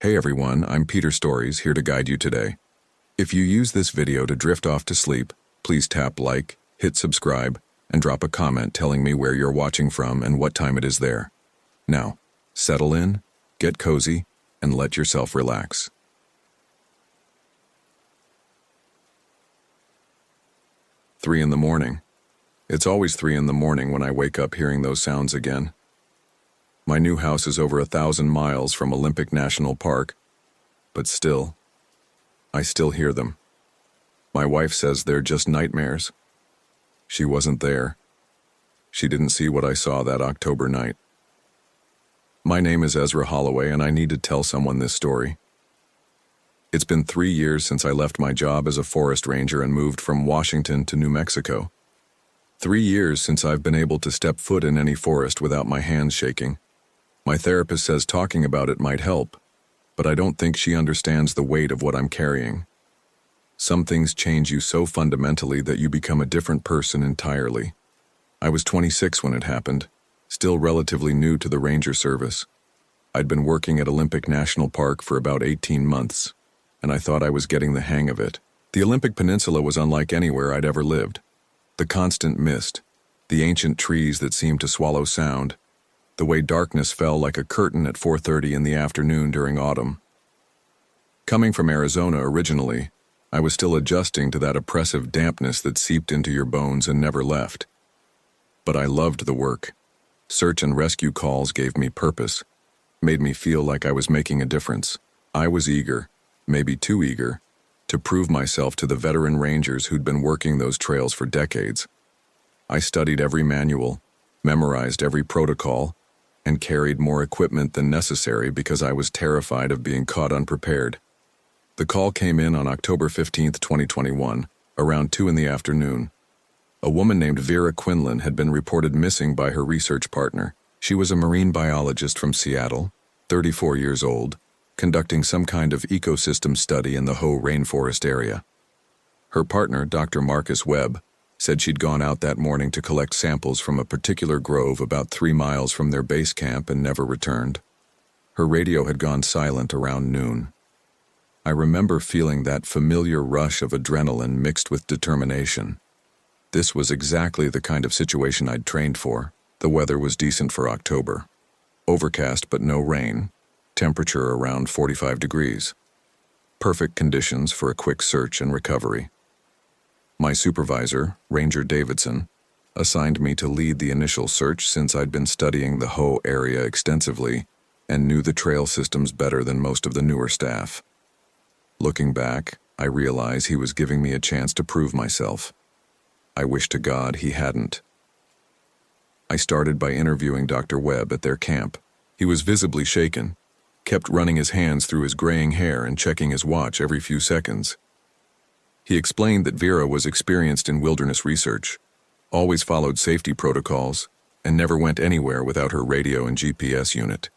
Hey everyone, I'm Peter Stories, here to guide you today. If you use this video to drift off to sleep, please tap like, hit subscribe, and drop a comment telling me where you're watching from and what time it is there. Now, settle in, get cozy, and let yourself relax. Three in the morning. It's always 3 in the morning when I wake up hearing those sounds again. My new house is over 1,000 miles from Olympic National Park, but still, I still hear them. My wife says they're just nightmares. She wasn't there. She didn't see what I saw that October night. My name is Ezra Holloway, and I need to tell someone this story. It's been 3 years since I left my job as a forest ranger and moved from Washington to New Mexico. 3 years since I've been able to step foot in any forest without my hands shaking. My therapist says talking about it might help, but I don't think she understands the weight of what I'm carrying. Some things change you so fundamentally that you become a different person entirely. I was 26 when it happened, still relatively new to the ranger service. I'd been working at Olympic National Park for about 18 months, and I thought I was getting the hang of it. The Olympic Peninsula was unlike anywhere I'd ever lived. The constant mist, the ancient trees that seemed to swallow sound, the way darkness fell like a curtain at 4:30 in the afternoon during autumn. Coming from Arizona originally, I was still adjusting to that oppressive dampness that seeped into your bones and never left. But I loved the work. Search and rescue calls gave me purpose, made me feel like I was making a difference. I was eager, maybe too eager, to prove myself to the veteran rangers who'd been working those trails for decades. I studied every manual, memorized every protocol, and carried more equipment than necessary because I was terrified of being caught unprepared. The call came in on October 15, 2021, around 2 in the afternoon. A woman named Vera Quinlan had been reported missing by her research partner. She was a marine biologist from Seattle, 34 years old, conducting some kind of ecosystem study in the Hoh rainforest area. Her partner, Dr. Marcus Webb, said she'd gone out that morning to collect samples from a particular grove about 3 miles from their base camp and never returned. Her radio had gone silent around noon. I remember feeling that familiar rush of adrenaline mixed with determination. This was exactly the kind of situation I'd trained for. The weather was decent for October. Overcast but no rain. Temperature around 45 degrees. Perfect conditions for a quick search and recovery. My supervisor, Ranger Davidson, assigned me to lead the initial search since I'd been studying the Hoh area extensively and knew the trail systems better than most of the newer staff. Looking back, I realize he was giving me a chance to prove myself. I wish to God he hadn't. I started by interviewing Dr. Webb at their camp. He was visibly shaken, kept running his hands through his graying hair and checking his watch every few seconds. He explained that Vera was experienced in wilderness research, always followed safety protocols, and never went anywhere without her radio and GPS unit.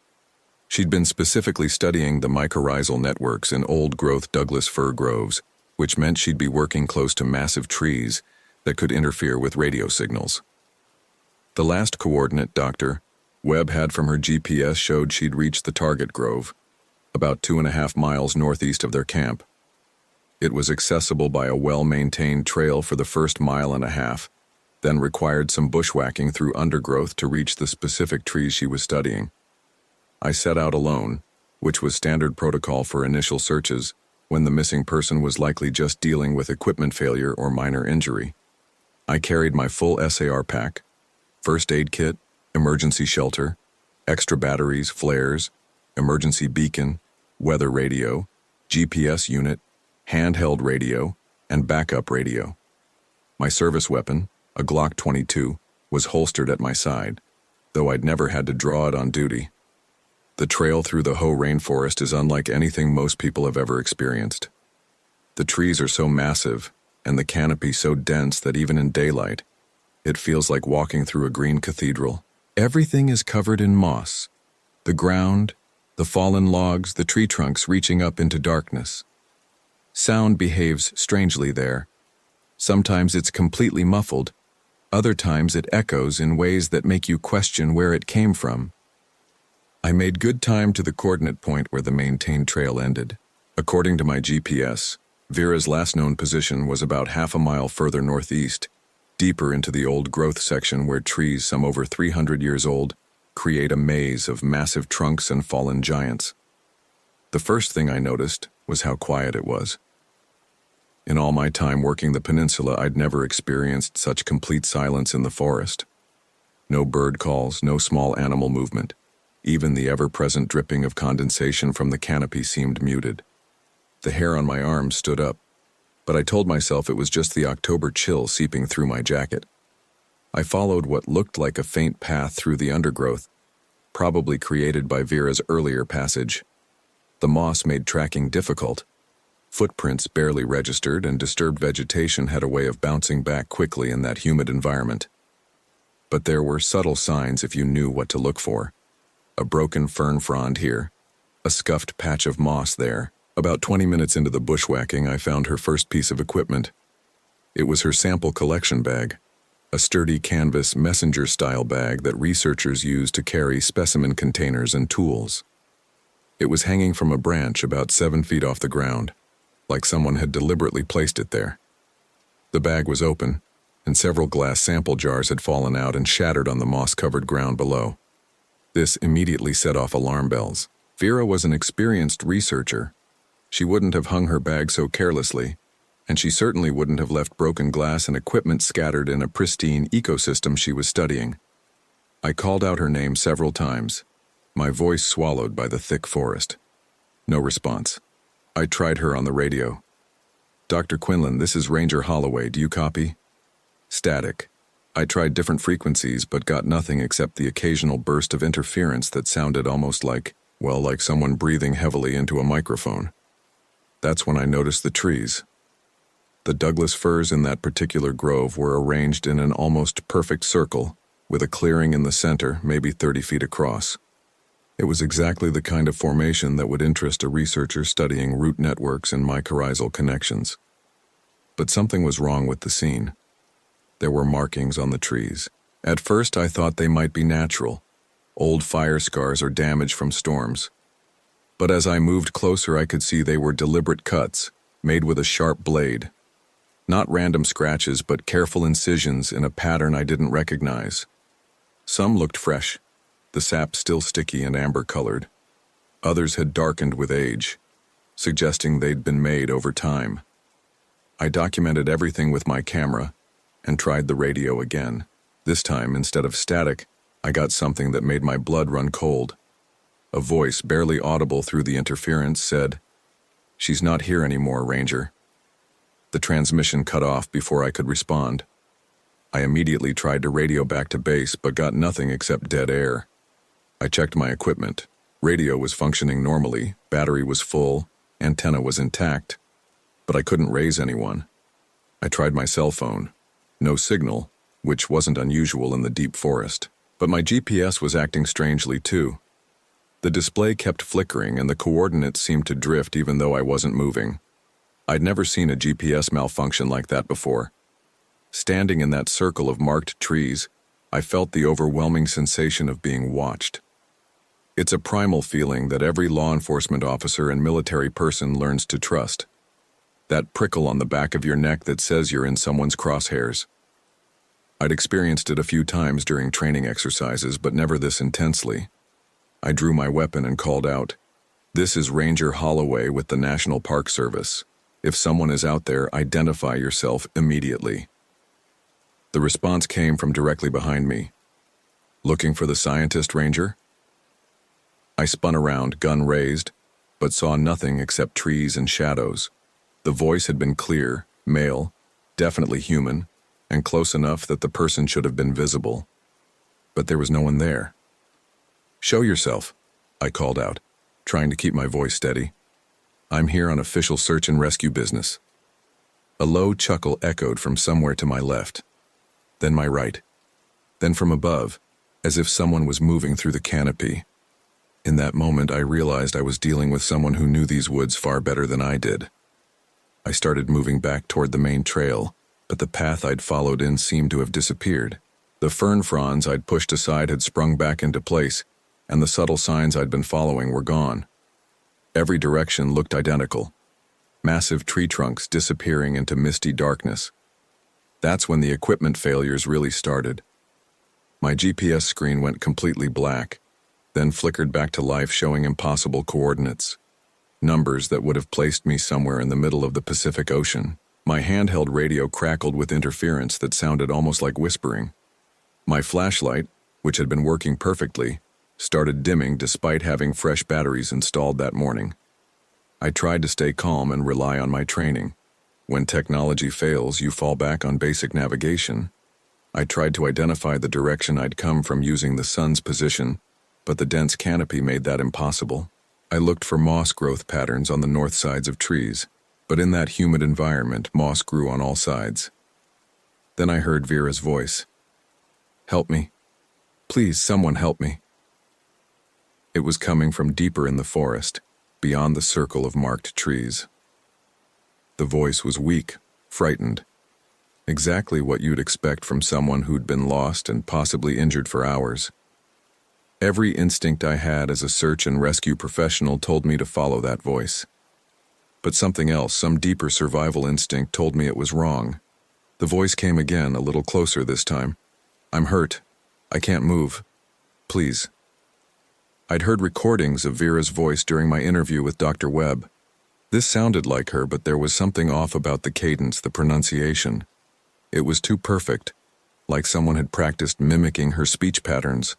She'd been specifically studying the mycorrhizal networks in old-growth Douglas fir groves, which meant she'd be working close to massive trees that could interfere with radio signals. The last coordinate Dr. Webb had from her GPS showed she'd reached the target grove, about 2.5 miles northeast of their camp. It was accessible by a well-maintained trail for the first 1.5 miles, then required some bushwhacking through undergrowth to reach the specific trees she was studying. I set out alone, which was standard protocol for initial searches when the missing person was likely just dealing with equipment failure or minor injury. I carried my full SAR pack, first aid kit, emergency shelter, extra batteries, flares, emergency beacon, weather radio, GPS unit, handheld radio, and backup radio. My service weapon, a Glock 22, was holstered at my side, though I'd never had to draw it on duty. The trail through the Hoh rainforest is unlike anything most people have ever experienced. The trees are so massive, and the canopy so dense that even in daylight, it feels like walking through a green cathedral. Everything is covered in moss. The ground, the fallen logs, the tree trunks reaching up into darkness. Sound behaves strangely there. Sometimes it's completely muffled, other times it echoes in ways that make you question where it came from. I made good time to the coordinate point where the maintained trail ended. According to my GPS, Vera's last known position was about half a mile further northeast, deeper into the old growth section where trees some over 300 years old create a maze of massive trunks and fallen giants. The first thing I noticed was how quiet it was. In all my time working the peninsula, I'd never experienced such complete silence in the forest. No bird calls, no small animal movement. Even the ever-present dripping of condensation from the canopy seemed muted. The hair on my arms stood up, but I told myself it was just the October chill seeping through my jacket. I followed what looked like a faint path through the undergrowth, probably created by Vera's earlier passage. The moss made tracking difficult. Footprints barely registered, and disturbed vegetation had a way of bouncing back quickly in that humid environment. But there were subtle signs if you knew what to look for. A broken fern frond here, a scuffed patch of moss there. About 20 minutes into the bushwhacking, I found her first piece of equipment. It was her sample collection bag, a sturdy canvas messenger-style bag that researchers use to carry specimen containers and tools. It was hanging from a branch about 7 feet off the ground, like someone had deliberately placed it there. The bag was open, and several glass sample jars had fallen out and shattered on the moss-covered ground below. This immediately set off alarm bells. Vera was an experienced researcher. She wouldn't have hung her bag so carelessly, and she certainly wouldn't have left broken glass and equipment scattered in a pristine ecosystem she was studying. I called out her name several times, my voice swallowed by the thick forest. No response. I tried her on the radio. "Dr. Quinlan, this is Ranger Holloway. Do you copy?" Static. I tried different frequencies but got nothing except the occasional burst of interference that sounded almost like someone breathing heavily into a microphone. That's when I noticed the trees. The Douglas firs in that particular grove were arranged in an almost perfect circle, with a clearing in the center, maybe 30 feet across. It was exactly the kind of formation that would interest a researcher studying root networks and mycorrhizal connections. But something was wrong with the scene. There were markings on the trees. At first I thought they might be natural, old fire scars or damage from storms. But as I moved closer, I could see they were deliberate cuts, made with a sharp blade. Not random scratches, but careful incisions in a pattern I didn't recognize. Some looked fresh, the sap still sticky and amber-colored. Others had darkened with age, suggesting they'd been made over time. I documented everything with my camera and tried the radio again. This time, instead of static, I got something that made my blood run cold. A voice, barely audible through the interference, said, "She's not here anymore, Ranger." The transmission cut off before I could respond. I immediately tried to radio back to base, but got nothing except dead air. I checked my equipment. Radio was functioning normally, battery was full, antenna was intact, but I couldn't raise anyone. I tried my cell phone. No signal, which wasn't unusual in the deep forest. But my GPS was acting strangely too. The display kept flickering and the coordinates seemed to drift even though I wasn't moving. I'd never seen a GPS malfunction like that before. Standing in that circle of marked trees, I felt the overwhelming sensation of being watched. It's a primal feeling that every law enforcement officer and military person learns to trust. That prickle on the back of your neck that says you're in someone's crosshairs. I'd experienced it a few times during training exercises, but never this intensely. I drew my weapon and called out, "This is Ranger Holloway with the National Park Service. If someone is out there, identify yourself immediately." The response came from directly behind me. "Looking for the scientist, Ranger?" I spun around, gun raised, but saw nothing except trees and shadows. The voice had been clear, male, definitely human, and close enough that the person should have been visible. But there was no one there. "Show yourself," I called out, trying to keep my voice steady. "I'm here on official search and rescue business." A low chuckle echoed from somewhere to my left, then my right, then from above, as if someone was moving through the canopy. In that moment, I realized I was dealing with someone who knew these woods far better than I did. I started moving back toward the main trail, but the path I'd followed in seemed to have disappeared. The fern fronds I'd pushed aside had sprung back into place, and the subtle signs I'd been following were gone. Every direction looked identical. Massive tree trunks disappearing into misty darkness. That's when the equipment failures really started. My GPS screen went completely black, then flickered back to life, showing impossible coordinates. Numbers that would have placed me somewhere in the middle of the Pacific Ocean. My handheld radio crackled with interference that sounded almost like whispering. My flashlight, which had been working perfectly, started dimming despite having fresh batteries installed that morning. I tried to stay calm and rely on my training. When technology fails, you fall back on basic navigation. I tried to identify the direction I'd come from using the sun's position, but the dense canopy made that impossible. I looked for moss growth patterns on the north sides of trees, but in that humid environment, moss grew on all sides. Then I heard Vera's voice. "Help me. Please, someone help me." It was coming from deeper in the forest, beyond the circle of marked trees. The voice was weak, frightened. Exactly what you'd expect from someone who'd been lost and possibly injured for hours. Every instinct I had as a search and rescue professional told me to follow that voice. But something else, some deeper survival instinct, told me it was wrong. The voice came again, a little closer this time. "I'm hurt. I can't move. Please." I'd heard recordings of Vera's voice during my interview with Dr. Webb. This sounded like her, but there was something off about the cadence, the pronunciation. It was too perfect, like someone had practiced mimicking her speech patterns.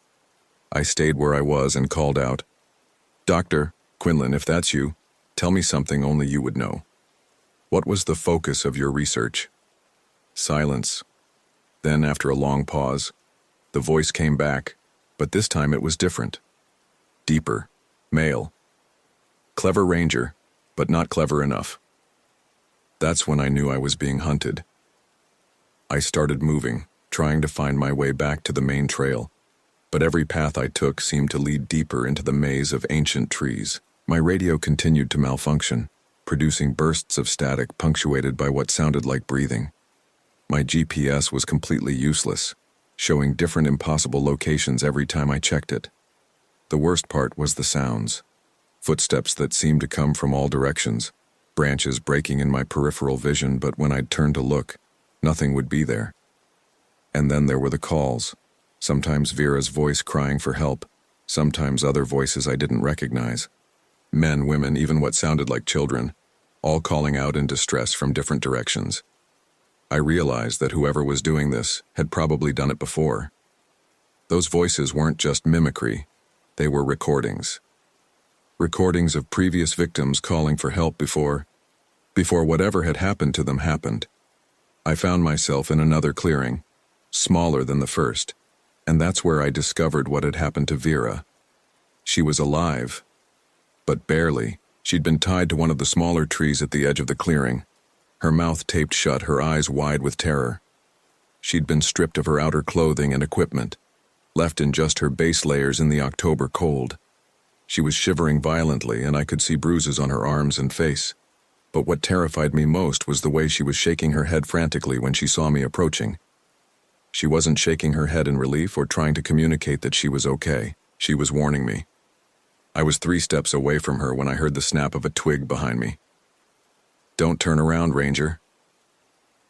I stayed where I was and called out, "Dr. Quinlan, if that's you, tell me something only you would know. What was the focus of your research?" Silence. Then, after a long pause, the voice came back, but this time it was different. Deeper. Male. "Clever ranger, but not clever enough." That's when I knew I was being hunted. I started moving, trying to find my way back to the main trail, but every path I took seemed to lead deeper into the maze of ancient trees. My radio continued to malfunction, producing bursts of static punctuated by what sounded like breathing. My GPS was completely useless, showing different impossible locations every time I checked it. The worst part was the sounds. Footsteps that seemed to come from all directions, branches breaking in my peripheral vision, but when I'd turn to look, nothing would be there. And then there were the calls, sometimes Vera's voice crying for help, sometimes other voices I didn't recognize. Men, women, even what sounded like children, all calling out in distress from different directions. I realized that whoever was doing this had probably done it before. Those voices weren't just mimicry, they were recordings. Recordings of previous victims calling for help before whatever had happened to them happened. I found myself in another clearing, smaller than the first, and that's where I discovered what had happened to Vera. She was alive, but barely. She'd been tied to one of the smaller trees at the edge of the clearing, her mouth taped shut, her eyes wide with terror. She'd been stripped of her outer clothing and equipment, left in just her base layers in the October cold. She was shivering violently, and I could see bruises on her arms and face. But what terrified me most was the way she was shaking her head frantically when she saw me approaching. She wasn't shaking her head in relief or trying to communicate that she was okay. She was warning me. I was 3 steps away from her when I heard the snap of a twig behind me. "Don't turn around, Ranger."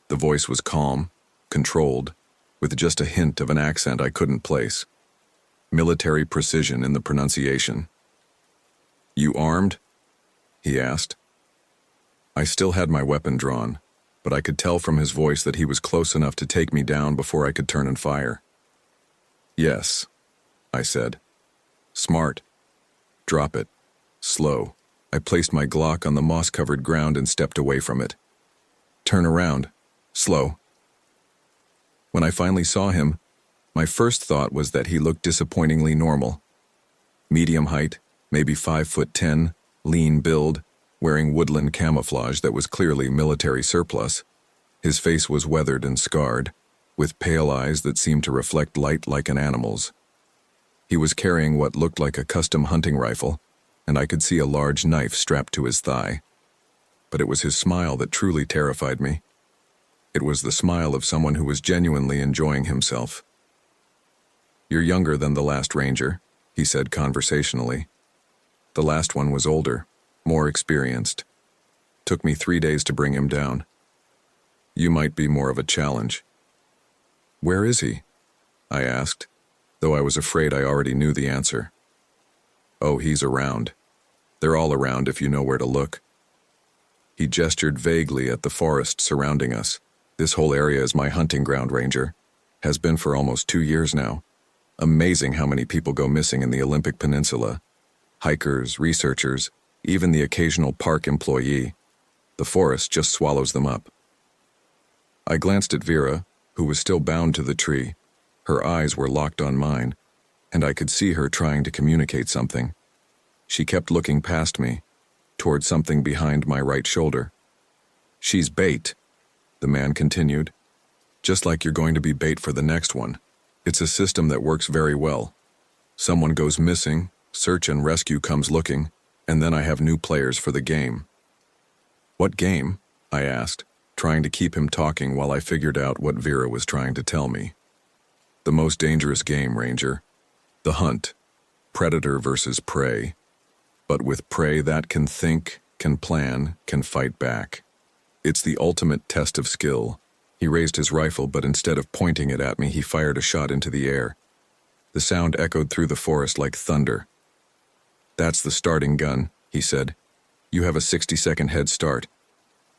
The voice was calm, controlled, with just a hint of an accent I couldn't place. Military precision in the pronunciation. "You armed?" he asked. I still had my weapon drawn, but I could tell from his voice that he was close enough to take me down before I could turn and fire. "Yes," I said. "Smart. Drop it. Slow." I placed my Glock on the moss-covered ground and stepped away from it. "Turn around. Slow." When I finally saw him, my first thought was that he looked disappointingly normal. Medium height, maybe 5'10", lean build, wearing woodland camouflage that was clearly military surplus. His face was weathered and scarred, with pale eyes that seemed to reflect light like an animal's. He was carrying what looked like a custom hunting rifle, and I could see a large knife strapped to his thigh. But it was his smile that truly terrified me. It was the smile of someone who was genuinely enjoying himself. "You're younger than the last ranger," he said conversationally. The last one was older, more experienced. Took me 3 days to bring him down. You might be more of a challenge. Where is he? I asked, though I was afraid I already knew the answer. Oh, he's around. They're all around if you know where to look. He gestured vaguely at the forest surrounding us. This whole area is my hunting ground, Ranger. Has been for almost 2 years now. Amazing how many people go missing in the Olympic Peninsula. Hikers, researchers, even the occasional park employee. The forest just swallows them up. I glanced at Vera, who was still bound to the tree. Her eyes were locked on mine, and I could see her trying to communicate something. She kept looking past me, toward something behind my right shoulder. She's bait, the man continued. Just like you're going to be bait for the next one. It's a system that works very well. Someone goes missing, search and rescue comes looking, and then I have new players for the game. What game? I asked, trying to keep him talking while I figured out what Vera was trying to tell me. The most dangerous game, Ranger. The hunt. Predator versus prey. But with prey that can think, can plan, can fight back. It's the ultimate test of skill. He raised his rifle, but instead of pointing it at me, he fired a shot into the air. The sound echoed through the forest like thunder. That's the starting gun, he said. You have a 60-second head start.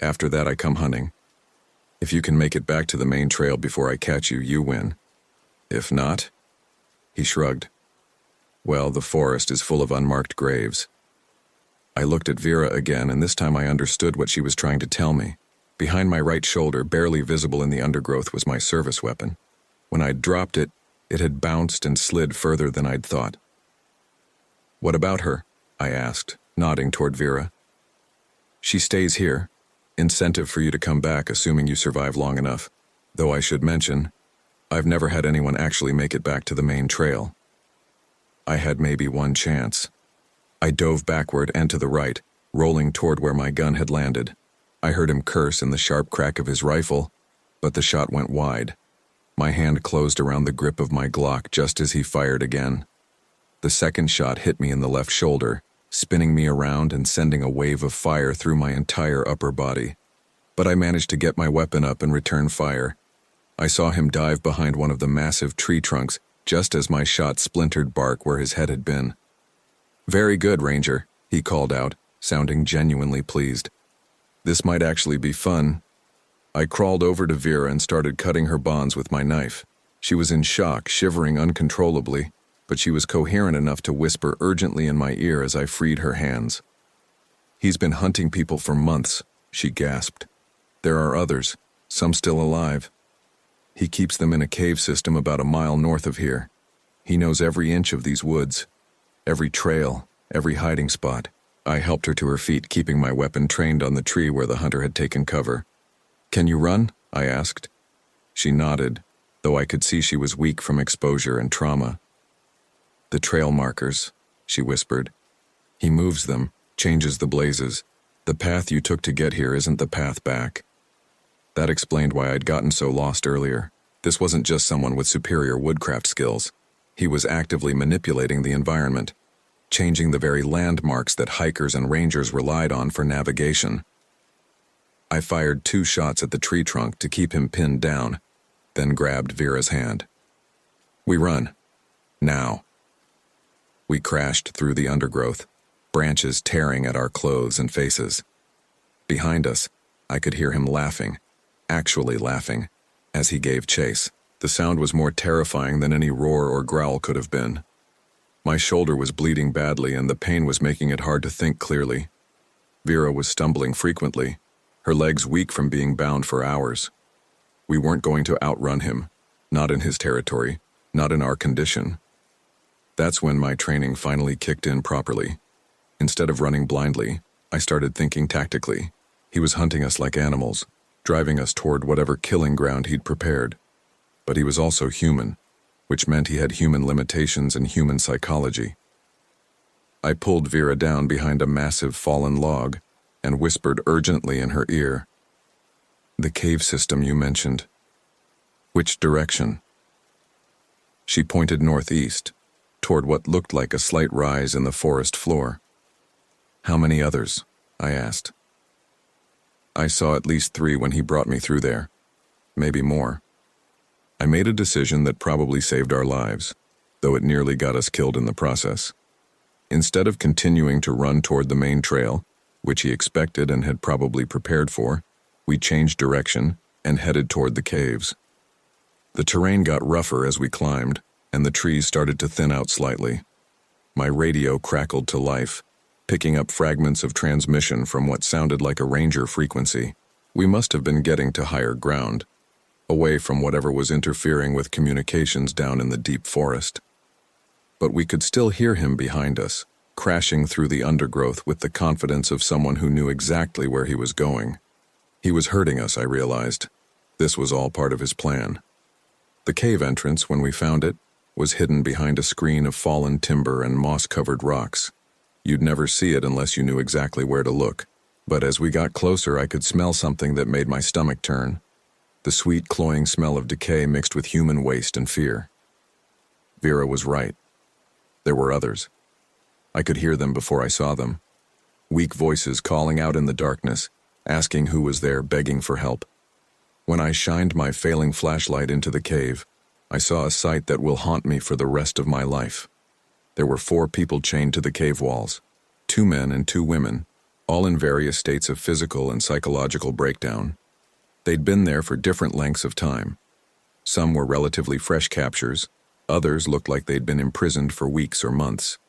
After that, I come hunting. If you can make it back to the main trail before I catch you, you win. If not, he shrugged. Well, the forest is full of unmarked graves. I looked at Vera again, and this time I understood what she was trying to tell me. Behind my right shoulder, barely visible in the undergrowth, was my service weapon. When I'd dropped it, it had bounced and slid further than I'd thought. What about her? I asked, nodding toward Vera. She stays here. Incentive for you to come back, assuming you survive long enough. Though I should mention, I've never had anyone actually make it back to the main trail. I had maybe one chance. I dove backward and to the right, rolling toward where my gun had landed. I heard him curse in the sharp crack of his rifle, but the shot went wide. My hand closed around the grip of my Glock just as he fired again. The second shot hit me in the left shoulder, spinning me around and sending a wave of fire through my entire upper body. But I managed to get my weapon up and return fire. I saw him dive behind one of the massive tree trunks just as my shot splintered bark where his head had been. Very good, Ranger, he called out, sounding genuinely pleased. This might actually be fun. I crawled over to Vera and started cutting her bonds with my knife. She was in shock, shivering uncontrollably, but she was coherent enough to whisper urgently in my ear as I freed her hands. He's been hunting people for months, she gasped. There are others, some still alive. He keeps them in a cave system about a mile north of here. He knows every inch of these woods, every trail, every hiding spot. I helped her to her feet, keeping my weapon trained on the tree where the hunter had taken cover. Can you run? I asked. She nodded, though I could see she was weak from exposure and trauma. The trail markers, she whispered. He moves them, changes the blazes. The path you took to get here isn't the path back. That explained why I'd gotten so lost earlier. This wasn't just someone with superior woodcraft skills. He was actively manipulating the environment, changing the very landmarks that hikers and rangers relied on for navigation. I fired 2 shots at the tree trunk to keep him pinned down, then grabbed Vera's hand. We run. Now. We crashed through the undergrowth, branches tearing at our clothes and faces. Behind us, I could hear him laughing, actually laughing, as he gave chase. The sound was more terrifying than any roar or growl could have been. My shoulder was bleeding badly, and the pain was making it hard to think clearly. Vera was stumbling frequently, her legs weak from being bound for hours. We weren't going to outrun him, not in his territory, not in our condition. That's when my training finally kicked in properly. Instead of running blindly, I started thinking tactically. He was hunting us like animals, driving us toward whatever killing ground he'd prepared. But he was also human, which meant he had human limitations and human psychology. I pulled Vera down behind a massive fallen log and whispered urgently in her ear, "The cave system you mentioned. Which direction?" She pointed northeast, toward what looked like a slight rise in the forest floor. "How many others?" I asked. "I saw at least 3 when he brought me through there. Maybe more." I made a decision that probably saved our lives, though it nearly got us killed in the process. Instead of continuing to run toward the main trail, which he expected and had probably prepared for, we changed direction and headed toward the caves. The terrain got rougher as we climbed, and the trees started to thin out slightly. My radio crackled to life, picking up fragments of transmission from what sounded like a ranger frequency. We must have been getting to higher ground, away from whatever was interfering with communications down in the deep forest. But we could still hear him behind us, crashing through the undergrowth with the confidence of someone who knew exactly where he was going. He was hurting us, I realized. This was all part of his plan. The cave entrance, when we found it, was hidden behind a screen of fallen timber and moss-covered rocks. You'd never see it unless you knew exactly where to look. But as we got closer, I could smell something that made my stomach turn. The sweet, cloying smell of decay mixed with human waste and fear. Vera was right. There were others. I could hear them before I saw them. Weak voices calling out in the darkness, asking who was there, begging for help. When I shined my failing flashlight into the cave, I saw a sight that will haunt me for the rest of my life. There were 4 people chained to the cave walls, 2 men and 2 women, all in various states of physical and psychological breakdown. They'd been there for different lengths of time. Some were relatively fresh captures, others looked like they'd been imprisoned for weeks or months.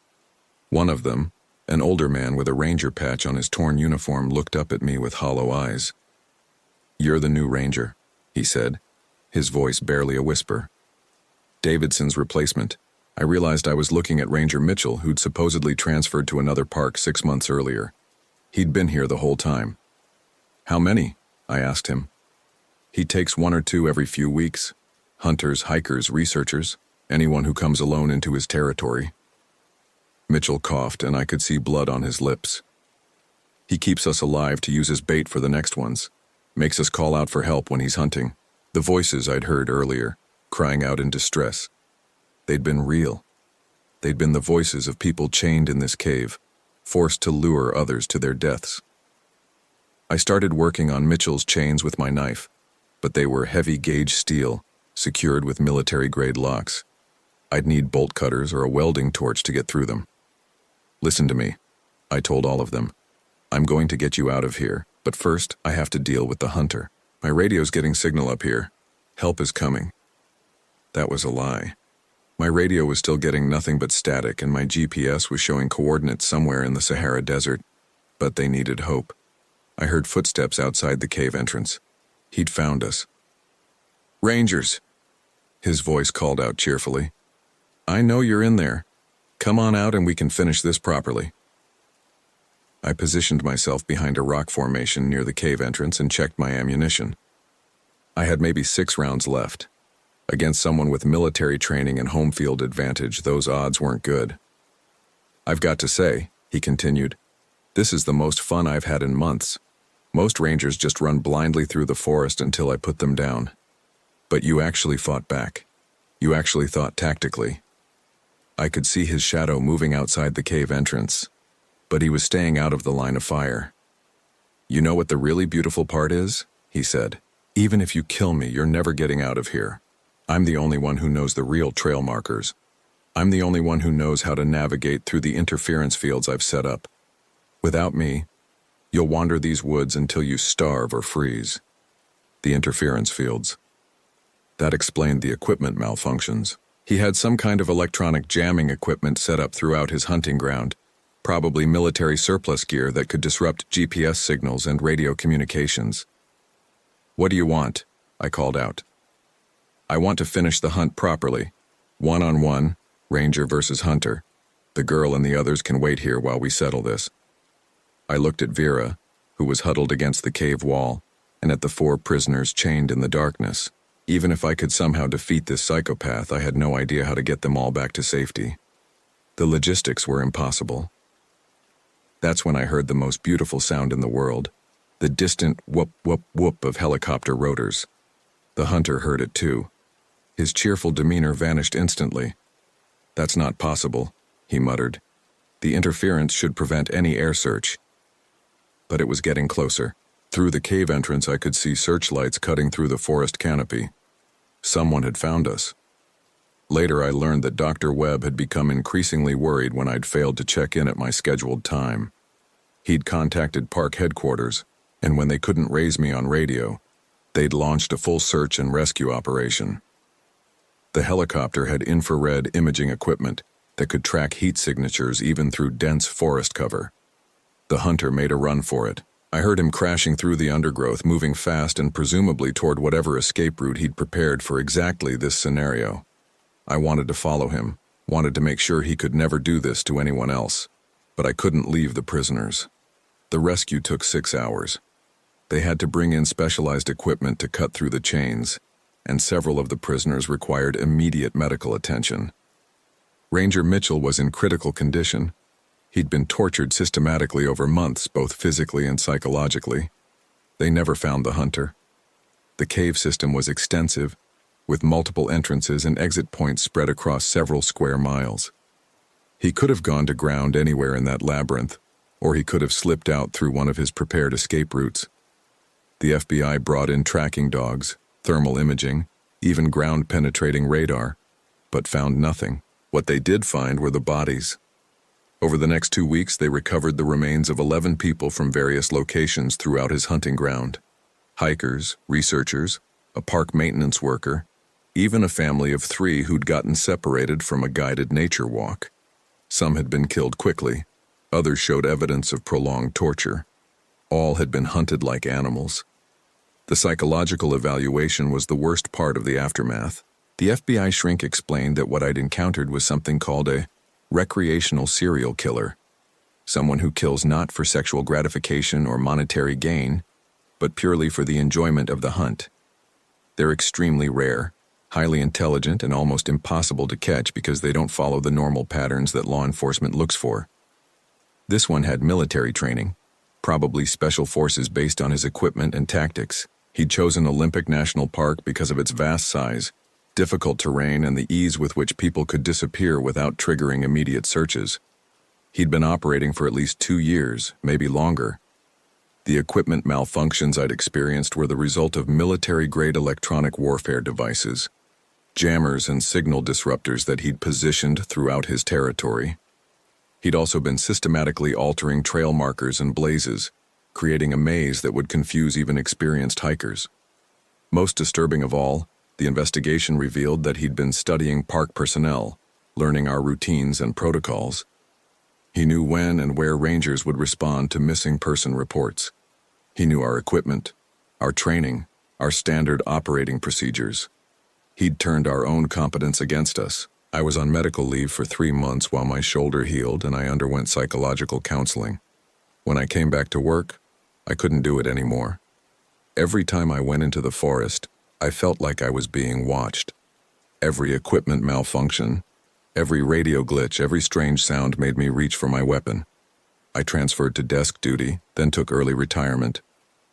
One of them, an older man with a ranger patch on his torn uniform, looked up at me with hollow eyes. "You're the new ranger," he said, his voice barely a whisper. "Davidson's replacement." I realized I was looking at Ranger Mitchell, who'd supposedly transferred to another park 6 months earlier. He'd been here the whole time. "How many?" I asked him. "He takes 1 or 2 every few weeks. Hunters, hikers, researchers, anyone who comes alone into his territory." Mitchell coughed, and I could see blood on his lips. "He keeps us alive to use as bait for the next ones. Makes us call out for help when he's hunting." The voices I'd heard earlier, crying out in distress. They'd been real. They'd been the voices of people chained in this cave, forced to lure others to their deaths. I started working on Mitchell's chains with my knife, but they were heavy-gauge steel, secured with military-grade locks. I'd need bolt cutters or a welding torch to get through them. "Listen to me," I told all of them. "I'm going to get you out of here, but first I have to deal with the hunter. My radio's getting signal up here. Help is coming." That was a lie. My radio was still getting nothing but static, and my GPS was showing coordinates somewhere in the Sahara Desert, but they needed hope. I heard footsteps outside the cave entrance. He'd found us. "Rangers!" His voice called out cheerfully. "I know you're in there. Come on out and we can finish this properly." I positioned myself behind a rock formation near the cave entrance and checked my ammunition. I had maybe 6 rounds left. Against someone with military training and home field advantage, those odds weren't good. "I've got to say," he continued, "this is the most fun I've had in months. Most rangers just run blindly through the forest until I put them down. But you actually fought back. You actually thought tactically." I could see his shadow moving outside the cave entrance, but he was staying out of the line of fire. "You know what the really beautiful part is?" he said. "Even if you kill me, you're never getting out of here. I'm the only one who knows the real trail markers. I'm the only one who knows how to navigate through the interference fields I've set up. Without me, you'll wander these woods until you starve or freeze." The interference fields. That explained the equipment malfunctions. He had some kind of electronic jamming equipment set up throughout his hunting ground, probably military surplus gear that could disrupt GPS signals and radio communications. "What do you want?" I called out. "I want to finish the hunt properly. 1-on-1, ranger versus hunter. The girl and the others can wait here while we settle this." I looked at Vera, who was huddled against the cave wall, and at the 4 prisoners chained in the darkness. Even if I could somehow defeat this psychopath, I had no idea how to get them all back to safety. The logistics were impossible. That's when I heard the most beautiful sound in the world, the distant whoop, whoop, whoop of helicopter rotors. The hunter heard it too. His cheerful demeanor vanished instantly. "That's not possible," he muttered. "The interference should prevent any air search." But it was getting closer. Through the cave entrance I could see searchlights cutting through the forest canopy. Someone had found us. Later I learned that Dr. Webb had become increasingly worried when I'd failed to check in at my scheduled time. He'd contacted park headquarters, and when they couldn't raise me on radio, they'd launched a full search and rescue operation. The helicopter had infrared imaging equipment that could track heat signatures even through dense forest cover. The hunter made a run for it. I heard him crashing through the undergrowth, moving fast and presumably toward whatever escape route he'd prepared for exactly this scenario. I wanted to follow him, wanted to make sure he could never do this to anyone else, but I couldn't leave the prisoners. The rescue took 6 hours. They had to bring in specialized equipment to cut through the chains, and several of the prisoners required immediate medical attention. Ranger Mitchell was in critical condition. He'd been tortured systematically over months, both physically and psychologically. They never found the hunter. The cave system was extensive, with multiple entrances and exit points spread across several square miles. He could have gone to ground anywhere in that labyrinth, or he could have slipped out through one of his prepared escape routes. The FBI brought in tracking dogs, thermal imaging, even ground-penetrating radar, but found nothing. What they did find were the bodies. Over the next 2 weeks, they recovered the remains of 11 people from various locations throughout his hunting ground. Hikers, researchers, a park maintenance worker, even a family of 3 who'd gotten separated from a guided nature walk. Some had been killed quickly. Others showed evidence of prolonged torture. All had been hunted like animals. The psychological evaluation was the worst part of the aftermath. The FBI shrink explained that what I'd encountered was something called a recreational serial killer, someone who kills not for sexual gratification or monetary gain, but purely for the enjoyment of the hunt. They're extremely rare, highly intelligent, and almost impossible to catch because they don't follow the normal patterns that law enforcement looks for. This one had military training, probably special forces based on his equipment and tactics. He'd chosen Olympic National Park because of its vast size, difficult terrain, and the ease with which people could disappear without triggering immediate searches. He'd been operating for at least 2 years, maybe longer. The equipment malfunctions I'd experienced were the result of military-grade electronic warfare devices, jammers and signal disruptors that he'd positioned throughout his territory. He'd also been systematically altering trail markers and blazes, creating a maze that would confuse even experienced hikers. Most disturbing of all, the investigation revealed that he'd been studying park personnel, learning our routines and protocols. He knew when and where rangers would respond to missing person reports. He knew our equipment, our training, our standard operating procedures. He'd turned our own competence against us. I was on medical leave for 3 months while my shoulder healed and I underwent psychological counseling. When I came back to work, I couldn't do it anymore. Every time I went into the forest, I felt like I was being watched. Every equipment malfunction, every radio glitch, every strange sound made me reach for my weapon. I transferred to desk duty, then took early retirement.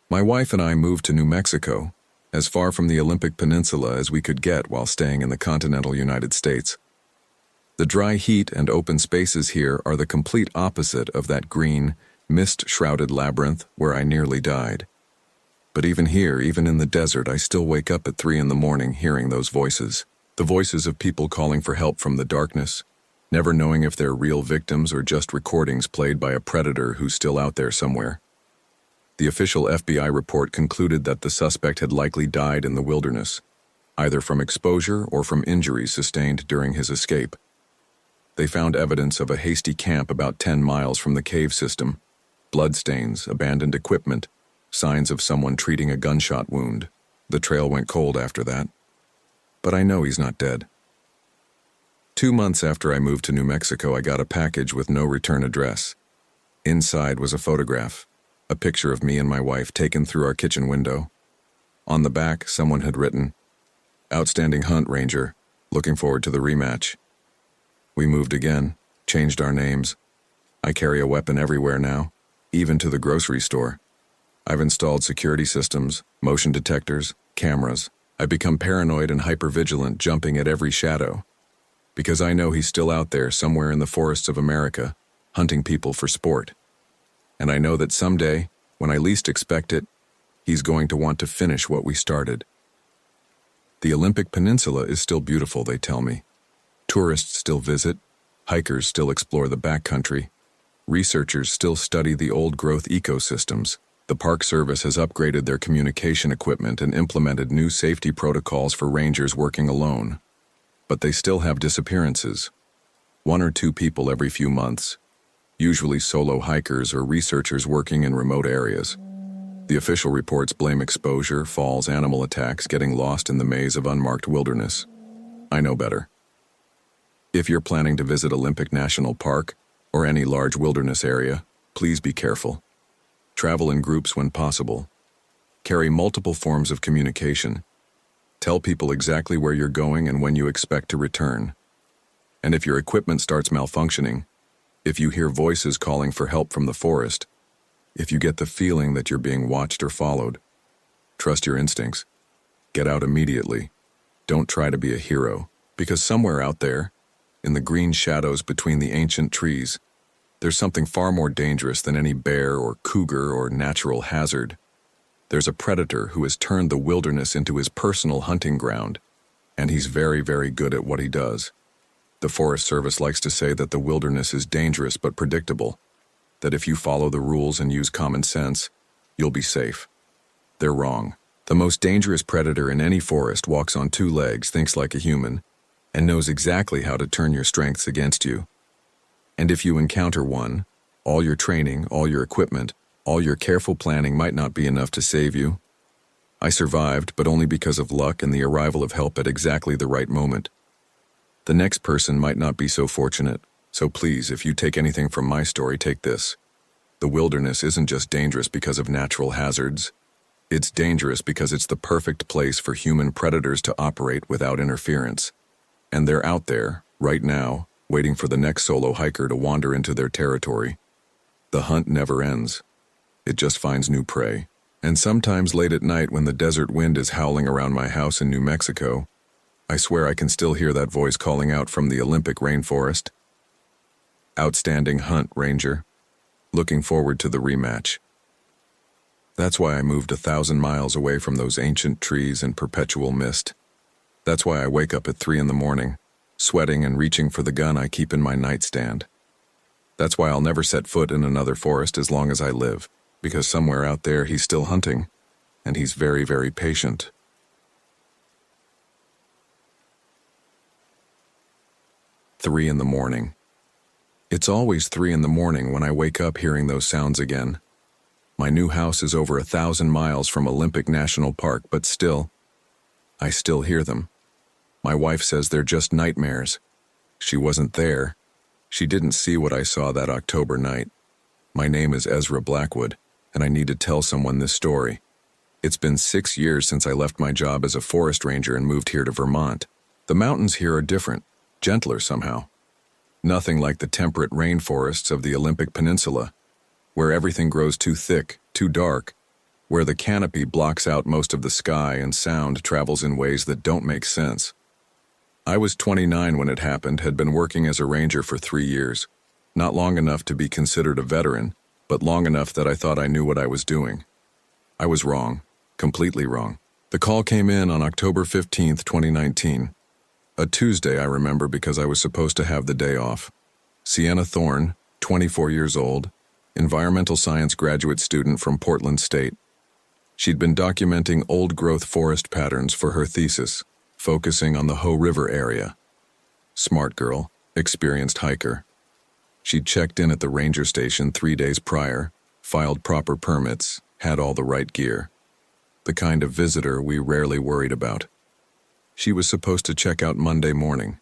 My wife and I moved to New Mexico, as far from the Olympic Peninsula as we could get while staying in the continental United States. The dry heat and open spaces here are the complete opposite of that green, mist-shrouded labyrinth where I nearly died. But even here, even in the desert, I still wake up at 3 a.m. hearing those voices. The voices of people calling for help from the darkness, never knowing if they're real victims or just recordings played by a predator who's still out there somewhere. The official FBI report concluded that the suspect had likely died in the wilderness, either from exposure or from injuries sustained during his escape. They found evidence of a hasty camp about 10 miles from the cave system, bloodstains, abandoned equipment, signs of someone treating a gunshot wound. The trail went cold after that. But I know he's not dead. 2 months after I moved to New Mexico, I got a package with no return address. Inside was a photograph, a picture of me and my wife taken through our kitchen window. On the back, someone had written, "Outstanding hunt, Ranger. Looking forward to the rematch." We moved again, changed our names. I carry a weapon everywhere now, even to the grocery store. I've installed security systems, motion detectors, cameras. I've become paranoid and hypervigilant, jumping at every shadow. because I know he's still out there somewhere in the forests of America, hunting people for sport. And I know that someday, when I least expect it, he's going to want to finish what we started. The Olympic Peninsula is still beautiful, they tell me. Tourists still visit, hikers still explore the backcountry, researchers still study the old-growth ecosystems. The Park Service has upgraded their communication equipment and implemented new safety protocols for rangers working alone. But they still have disappearances. 1 or 2 people every few months, usually solo hikers or researchers working in remote areas. The official reports blame exposure, falls, animal attacks, getting lost in the maze of unmarked wilderness. I know better. If you're planning to visit Olympic National Park or any large wilderness area, please be careful. Travel in groups when possible. Carry multiple forms of communication. Tell people exactly where you're going and when you expect to return. And if your equipment starts malfunctioning, if you hear voices calling for help from the forest, if you get the feeling that you're being watched or followed, trust your instincts. Get out immediately. Don't try to be a hero, because somewhere out there, in the green shadows between the ancient trees, there's something far more dangerous than any bear or cougar or natural hazard. There's a predator who has turned the wilderness into his personal hunting ground, and he's very, very good at what he does. The Forest Service likes to say that the wilderness is dangerous but predictable, that if you follow the rules and use common sense, you'll be safe. They're wrong. The most dangerous predator in any forest walks on 2 legs, thinks like a human, and knows exactly how to turn your strengths against you. And if you encounter one, all your training, all your equipment, all your careful planning might not be enough to save you. I survived, but only because of luck and the arrival of help at exactly the right moment. The next person might not be so fortunate, so please, if you take anything from my story, take this. The wilderness isn't just dangerous because of natural hazards. It's dangerous because it's the perfect place for human predators to operate without interference. And they're out there, right now, waiting for the next solo hiker to wander into their territory. The hunt never ends. It just finds new prey. And sometimes late at night when the desert wind is howling around my house in New Mexico, I swear I can still hear that voice calling out from the Olympic rainforest. Outstanding hunt, Ranger. Looking forward to the rematch. That's why I moved 1,000 miles away from those ancient trees and perpetual mist. That's why I wake up at 3 in the morning, sweating and reaching for the gun I keep in my nightstand. That's why I'll never set foot in another forest as long as I live, because somewhere out there he's still hunting, and he's very, very patient. Three in the morning. It's always 3 in the morning when I wake up hearing those sounds again. My new house is over 1,000 miles from Olympic National Park, but still, I still hear them. My wife says they're just nightmares. She wasn't there. She didn't see what I saw that October night. My name is Ezra Blackwood, and I need to tell someone this story. It's been 6 years since I left my job as a forest ranger and moved here to Vermont. The mountains here are different, gentler somehow. Nothing like the temperate rainforests of the Olympic Peninsula, where everything grows too thick, too dark, where the canopy blocks out most of the sky and sound travels in ways that don't make sense. I was 29 when it happened, had been working as a ranger for 3 years. Not long enough to be considered a veteran, but long enough that I thought I knew what I was doing. I was wrong, completely wrong. The call came in on October 15th, 2019. A Tuesday, I remember, because I was supposed to have the day off. Sienna Thorne, 24 years old, environmental science graduate student from Portland State. She'd been documenting old-growth forest patterns for her thesis, focusing on the Hoh River area. Smart girl, experienced hiker. She'd checked in at the ranger station 3 days prior, filed proper permits, had all the right gear. The kind of visitor we rarely worried about. She was supposed to check out Monday morning.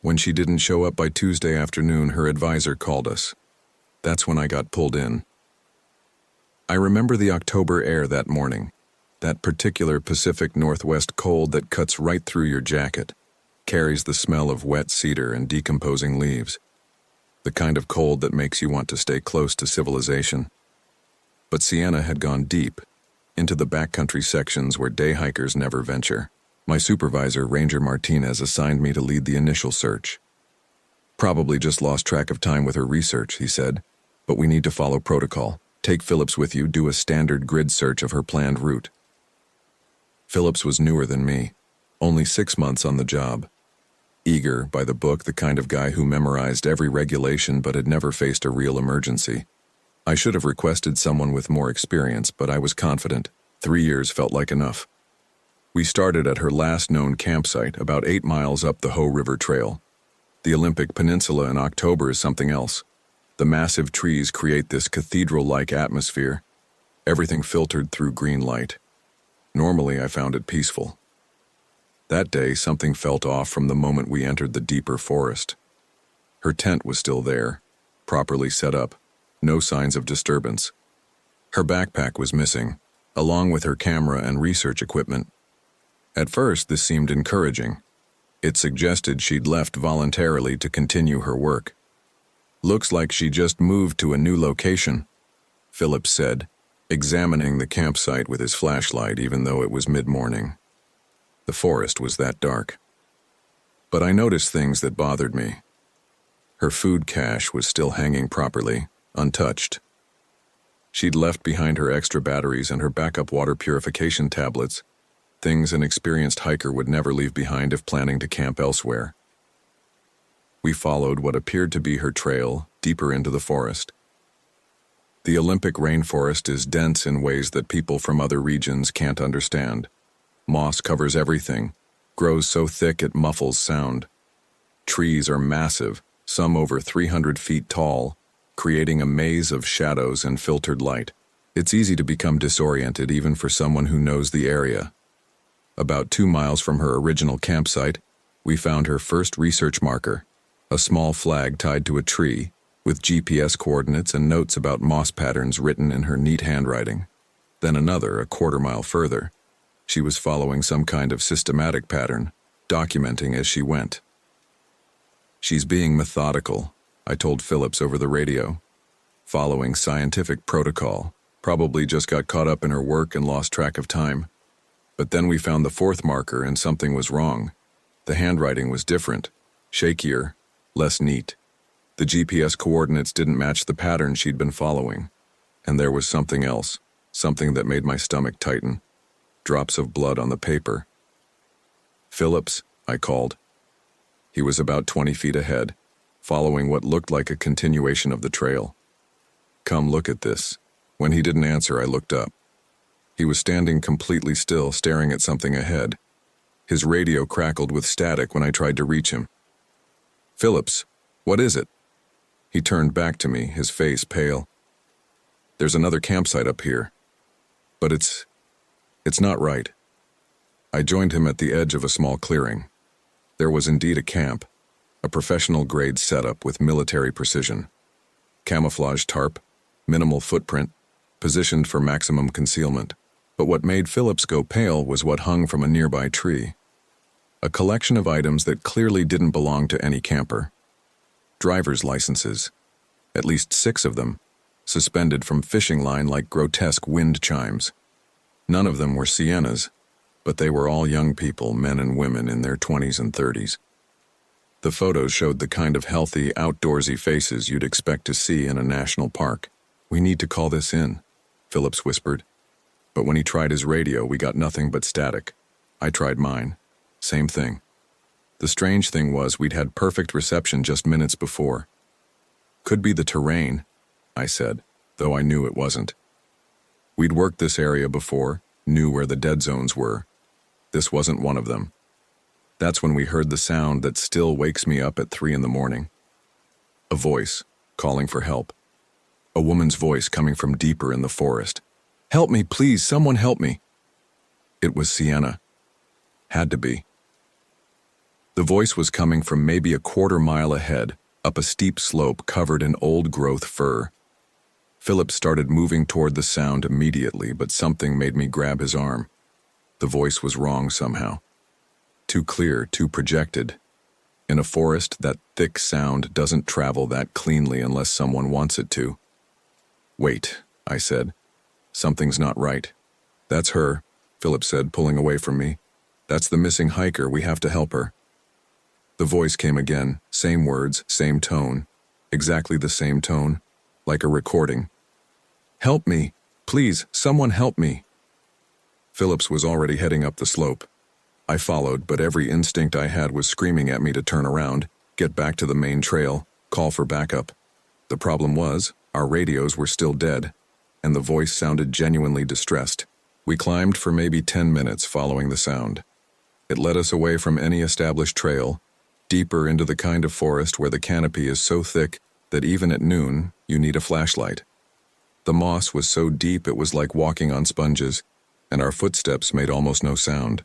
When she didn't show up by Tuesday afternoon, her advisor called us. That's when I got pulled in. I remember the October air that morning, that particular Pacific Northwest cold that cuts right through your jacket, carries the smell of wet cedar and decomposing leaves, the kind of cold that makes you want to stay close to civilization. But Sienna had gone deep, into the backcountry sections where day hikers never venture. My supervisor, Ranger Martinez, assigned me to lead the initial search. Probably just lost track of time with her research, he said, but we need to follow protocol. Take Phillips with you, do a standard grid search of her planned route. Phillips was newer than me, only 6 months on the job. Eager, by the book, the kind of guy who memorized every regulation but had never faced a real emergency. I should have requested someone with more experience, but I was confident. 3 years felt like enough. We started at her last known campsite, about 8 miles up the Ho River Trail. The Olympic Peninsula in October is something else. The massive trees create this cathedral-like atmosphere, everything filtered through green light. Normally, I found it peaceful. That day, something felt off from the moment we entered the deeper forest. Her tent was still there, properly set up, no signs of disturbance. Her backpack was missing, along with her camera and research equipment. At first, this seemed encouraging. It suggested she'd left voluntarily to continue her work. Looks like she just moved to a new location, Phillips said, examining the campsite with his flashlight even though it was mid-morning. The forest was that dark. But I noticed things that bothered me. Her food cache was still hanging properly, untouched. She'd left behind her extra batteries and her backup water purification tablets, things an experienced hiker would never leave behind if planning to camp elsewhere. We followed what appeared to be her trail deeper into the forest. The Olympic rainforest is dense in ways that people from other regions can't understand. Moss covers everything, grows so thick it muffles sound. Trees are massive, some over 300 feet tall, creating a maze of shadows and filtered light. It's easy to become disoriented even for someone who knows the area. About 2 miles from her original campsite, we found her first research marker, a small flag tied to a tree, with GPS coordinates and notes about moss patterns written in her neat handwriting. Then another, a quarter-mile further. She was following some kind of systematic pattern, documenting as she went. She's being methodical, I told Phillips over the radio. Following scientific protocol, probably just got caught up in her work and lost track of time. But then we found the 4th marker and something was wrong. The handwriting was different, shakier, less neat. The GPS coordinates didn't match the pattern she'd been following. And there was something else, something that made my stomach tighten. Drops of blood on the paper. Phillips, I called. He was about 20 feet ahead, following what looked like a continuation of the trail. Come look at this. When he didn't answer, I looked up. He was standing completely still, staring at something ahead. His radio crackled with static when I tried to reach him. Phillips, what is it? He turned back to me, his face pale. There's another campsite up here. But it's not right. I joined him at the edge of a small clearing. There was indeed a camp, a professional-grade setup with military precision. Camouflage tarp, minimal footprint, positioned for maximum concealment. But what made Phillips go pale was what hung from a nearby tree. A collection of items that clearly didn't belong to any camper. Driver's licenses, at least 6 of them, suspended from fishing line like grotesque wind chimes. None of them were Siennas, but they were all young people, men and women in their 20s and 30s. The photos showed the kind of healthy, outdoorsy faces you'd expect to see in a national park. We need to call this in, Phillips whispered. But when he tried his radio, we got nothing but static. I tried mine. Same thing. The strange thing was we'd had perfect reception just minutes before. Could be the terrain, I said, though I knew it wasn't. We'd worked this area before, knew where the dead zones were. This wasn't one of them. That's when we heard the sound that still wakes me up at 3 a.m. A voice, calling for help. A woman's voice coming from deeper in the forest. Help me, please, someone help me. It was Sienna. Had to be. The voice was coming from maybe a quarter-mile ahead, up a steep slope covered in old-growth fir. Philip started moving toward the sound immediately, but something made me grab his arm. The voice was wrong somehow. Too clear, too projected. In a forest, that thick sound doesn't travel that cleanly unless someone wants it to. Wait, I said. Something's not right. That's her, Philip said, pulling away from me. That's the missing hiker, we have to help her. The voice came again, same words, same tone. Exactly the same tone, like a recording. Help me! Please, someone help me! Phillips was already heading up the slope. I followed, but every instinct I had was screaming at me to turn around, get back to the main trail, call for backup. The problem was, our radios were still dead, and the voice sounded genuinely distressed. We climbed for maybe 10 minutes following the sound. It led us away from any established trail, deeper into the kind of forest where the canopy is so thick that even at noon, you need a flashlight. The moss was so deep it was like walking on sponges, and our footsteps made almost no sound.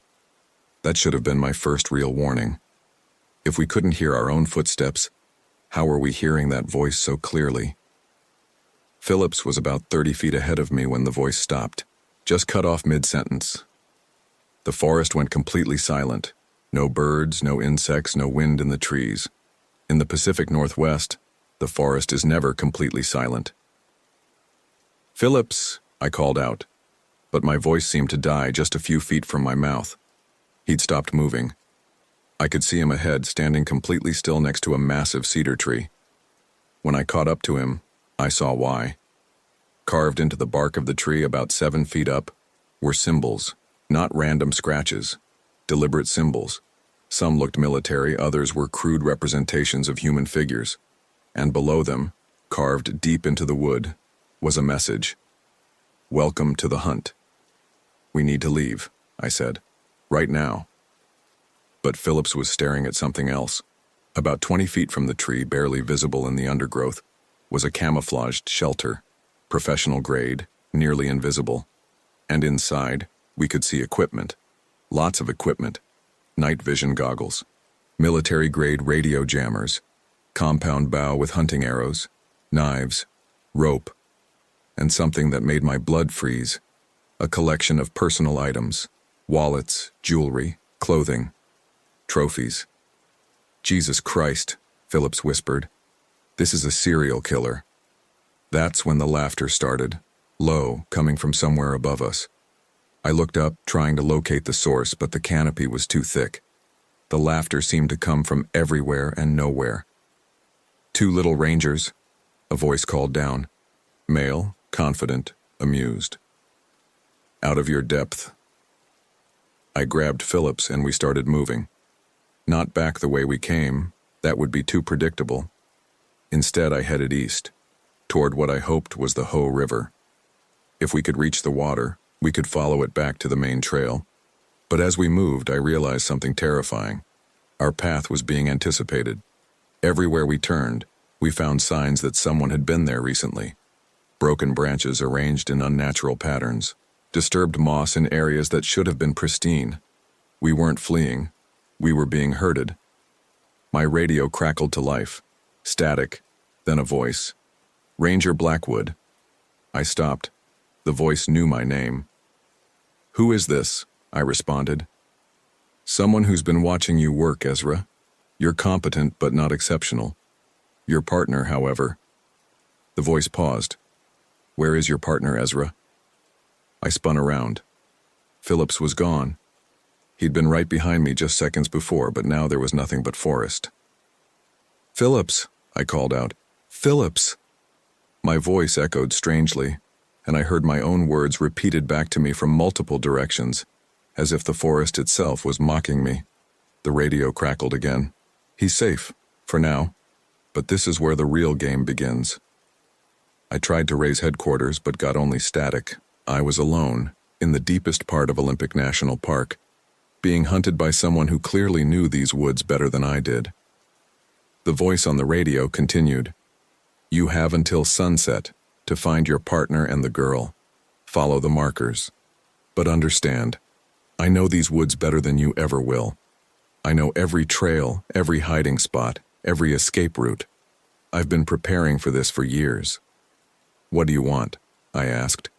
That should have been my first real warning. If we couldn't hear our own footsteps, how were we hearing that voice so clearly? Phillips was about 30 feet ahead of me when the voice stopped, just cut off mid-sentence. The forest went completely silent. No birds, no insects, no wind in the trees. In the Pacific Northwest, the forest is never completely silent. "Phillips," I called out, but my voice seemed to die just a few feet from my mouth. He'd stopped moving. I could see him ahead, standing completely still next to a massive cedar tree. When I caught up to him, I saw why. Carved into the bark of the tree about 7 feet up were symbols, not random scratches, deliberate symbols. Some looked military, others were crude representations of human figures. And below them, carved deep into the wood, was a message. "Welcome to the hunt." "We need to leave," I said. "Right now." But Phillips was staring at something else. About 20 feet from the tree, barely visible in the undergrowth, was a camouflaged shelter, professional grade, nearly invisible. And inside, we could see equipment. Lots of equipment. Night vision goggles, military-grade radio jammers, compound bow with hunting arrows, knives, rope, and something that made my blood freeze, a collection of personal items, wallets, jewelry, clothing, trophies. "Jesus Christ," Phillips whispered. "This is a serial killer." That's when the laughter started, low, coming from somewhere above us. I looked up, trying to locate the source, but the canopy was too thick. The laughter seemed to come from everywhere and nowhere. "Two little rangers," a voice called down. Male, confident, amused. "Out of your depth." I grabbed Phillips and we started moving. Not back the way we came, that would be too predictable. Instead, I headed east, toward what I hoped was the Ho River. If we could reach the water, we could follow it back to the main trail. But as we moved, I realized something terrifying. Our path was being anticipated. Everywhere we turned, we found signs that someone had been there recently. Broken branches arranged in unnatural patterns, disturbed moss in areas that should have been pristine. We weren't fleeing. We were being herded. My radio crackled to life. Static, then a voice. "Ranger Blackwood." I stopped. The voice knew my name. "Who is this?" I responded. "Someone who's been watching you work, Ezra. You're competent but not exceptional. Your partner, however." The voice paused. "Where is your partner, Ezra?" I spun around. Phillips was gone. He'd been right behind me just seconds before, but now there was nothing but forest. "Phillips," I called out. "Phillips!" My voice echoed strangely, and I heard my own words repeated back to me from multiple directions, as if the forest itself was mocking me. The radio crackled again. "He's safe, for now. But this is where the real game begins." I tried to raise headquarters, but got only static. I was alone, in the deepest part of Olympic National Park, being hunted by someone who clearly knew these woods better than I did. The voice on the radio continued. "You have until sunset to find your partner and the girl. Follow the markers. But understand, I know these woods better than you ever will. I know every trail, every hiding spot, every escape route. I've been preparing for this for years." "What do you want?" I asked.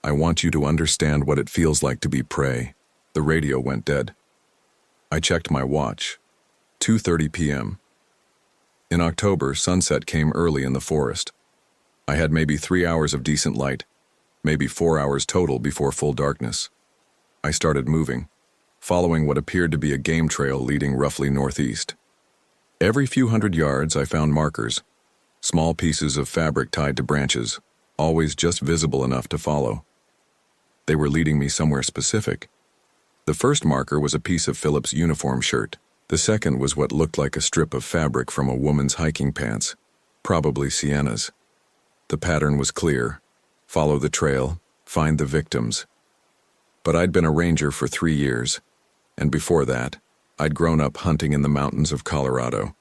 "I want you to understand what it feels like to be prey." The radio went dead. I checked my watch. 2:30 p.m. In October, sunset came early in the forest. I had maybe 3 hours of decent light, maybe 4 hours total before full darkness. I started moving. following what appeared to be a game trail leading roughly northeast. Every few hundred yards, I found markers, small pieces of fabric tied to branches, always just visible enough to follow. They were leading me somewhere specific. The first marker was a piece of Philip's uniform shirt. The second was what looked like a strip of fabric from a woman's hiking pants, probably Sienna's. The pattern was clear. Follow the trail, find the victims. But I'd been a ranger for 3 years, and before that, I'd grown up hunting in the mountains of Colorado.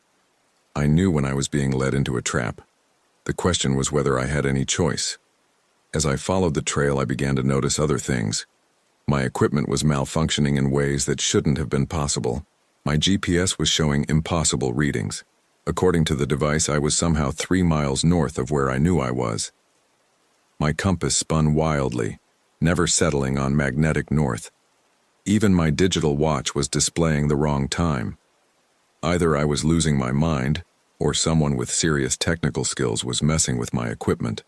I knew when I was being led into a trap. The question was whether I had any choice. As I followed the trail, I began to notice other things. My equipment was malfunctioning in ways that shouldn't have been possible. My GPS was showing impossible readings. According to the device, I was somehow 3 miles north of where I knew I was. My compass spun wildly, never settling on magnetic north. Even my digital watch was displaying the wrong time. Either I was losing my mind, or someone with serious technical skills was messing with my equipment.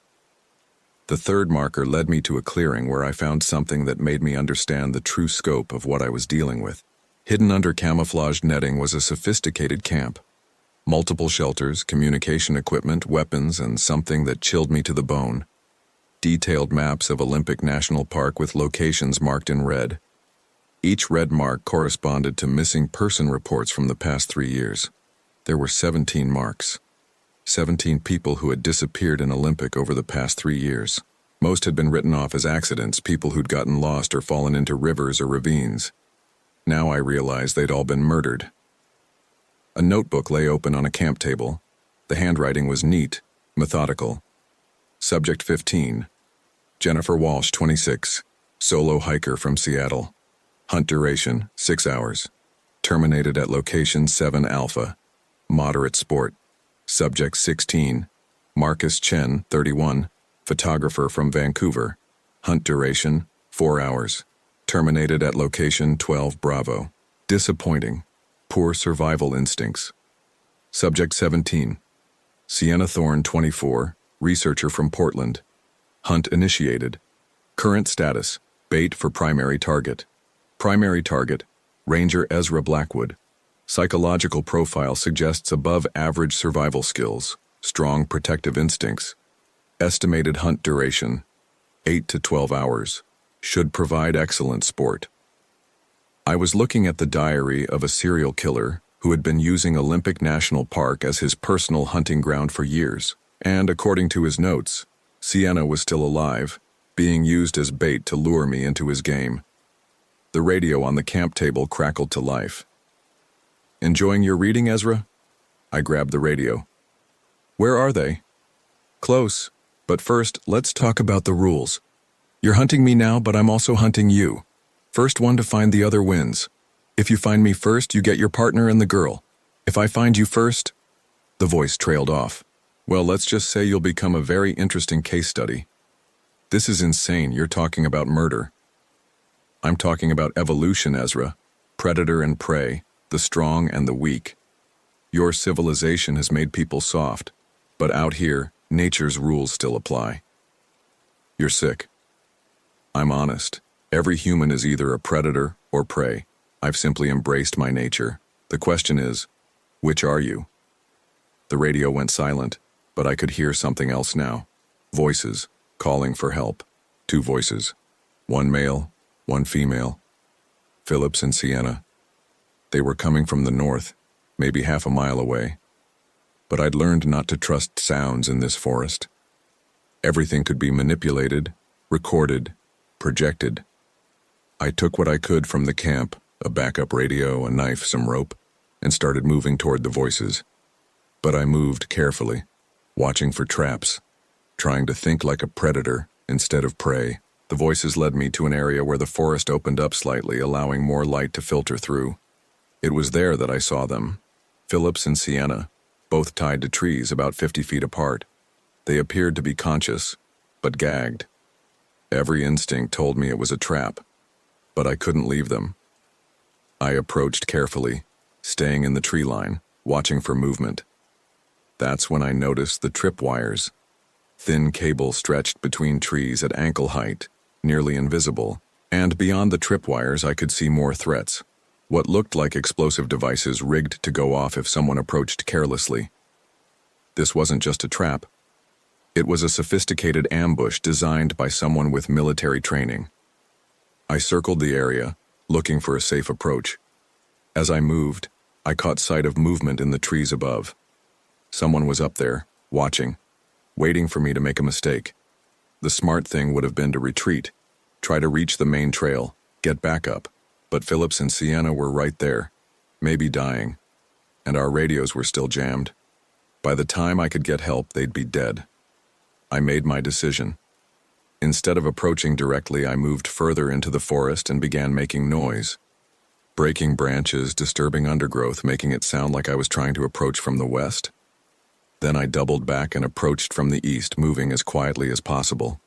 The third marker led me to a clearing where I found something that made me understand the true scope of what I was dealing with. Hidden under camouflaged netting was a sophisticated camp. Multiple shelters, communication equipment, weapons, and something that chilled me to the bone. Detailed maps of Olympic National Park with locations marked in red. Each red mark corresponded to missing person reports from the past 3 years. There were 17 marks. 17 people who had disappeared in Olympic over the past 3 years. Most had been written off as accidents, people who'd gotten lost or fallen into rivers or ravines. Now I realized they'd all been murdered. A notebook lay open on a camp table. The handwriting was neat, methodical. Subject 15. Jennifer Walsh, 26. Solo hiker from Seattle. Hunt duration, 6 hours. Terminated at location 7 Alpha. Moderate sport. Subject 16. Marcus Chen, 31. Photographer from Vancouver. Hunt duration, 4 hours. Terminated at location 12 Bravo. Disappointing. Poor survival instincts. Subject 17. Sienna Thorne, 24. Researcher from Portland. Hunt initiated. Current status, bait for primary target. Primary target, Ranger Ezra Blackwood. Psychological profile suggests above average survival skills, strong protective instincts. Estimated hunt duration, 8 to 12 hours. Should provide excellent sport. I was looking at the diary of a serial killer who had been using Olympic National Park as his personal hunting ground for years, and according to his notes, Sienna was still alive, being used as bait to lure me into his game. The radio on the camp table crackled to life. Enjoying your reading, Ezra? I grabbed the radio. Where are they? Close, but first, let's talk about the rules. You're hunting me now, but I'm also hunting you. First one to find the other wins. If you find me first, you get your partner and the girl. If I find you first... The voice trailed off. Well, let's just say you'll become a very interesting case study. This is insane. You're talking about murder. I'm talking about evolution, Ezra. Predator and prey, the strong and the weak. Your civilization has made people soft, but out here, nature's rules still apply. You're sick. I'm honest. Every human is either a predator or prey. I've simply embraced my nature. The question is, which are you? The radio went silent, but I could hear something else now. Voices, calling for help. 2 voices. One male, one female. Phillips and Sienna. They were coming from the north, maybe half a mile away. But I'd learned not to trust sounds in this forest. Everything could be manipulated, recorded, projected. I took what I could from the camp, a backup radio, a knife, some rope, and started moving toward the voices. But I moved carefully, watching for traps, trying to think like a predator instead of prey. The voices led me to an area where the forest opened up slightly, allowing more light to filter through. It was there that I saw them, Phillips and Sienna, both tied to trees about 50 feet apart. They appeared to be conscious, but gagged. Every instinct told me it was a trap, but I couldn't leave them. I approached carefully, staying in the tree line, watching for movement. That's when I noticed the tripwires. Thin cable stretched between trees at ankle height, nearly invisible, And beyond the tripwires, I could see more threats. What looked like explosive devices rigged to go off if someone approached carelessly. This wasn't just a trap. It was a sophisticated ambush designed by someone with military training. I circled the area, looking for a safe approach. As I moved, I caught sight of movement in the trees above. Someone was up there, watching, waiting for me to make a mistake. The smart thing would have been to retreat, try to reach the main trail, get back up. But Phillips and Sienna were right there, maybe dying, and our radios were still jammed. By the time I could get help, they'd be dead. I made my decision. Instead of approaching directly, I moved further into the forest and began making noise. Breaking branches, disturbing undergrowth, making it sound like I was trying to approach from the west. Then I doubled back and approached from the east, moving as quietly as possible.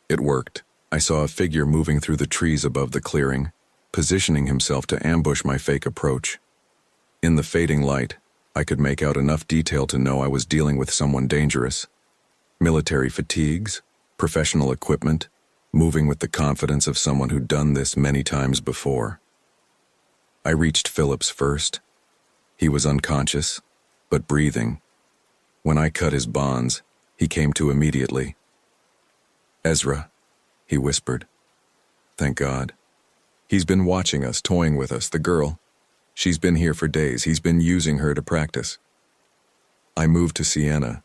It worked. I saw a figure moving through the trees above the clearing, positioning himself to ambush my fake approach. In the fading light, I could make out enough detail to know I was dealing with someone dangerous. Military fatigues, professional equipment, moving with the confidence of someone who'd done this many times before. I reached Phillips first. He was unconscious, but breathing. When I cut his bonds, he came to immediately. "Ezra," he whispered. "Thank God. He's been watching us, toying with us, the girl. She's been here for days. He's been using her to practice." I moved to Sienna.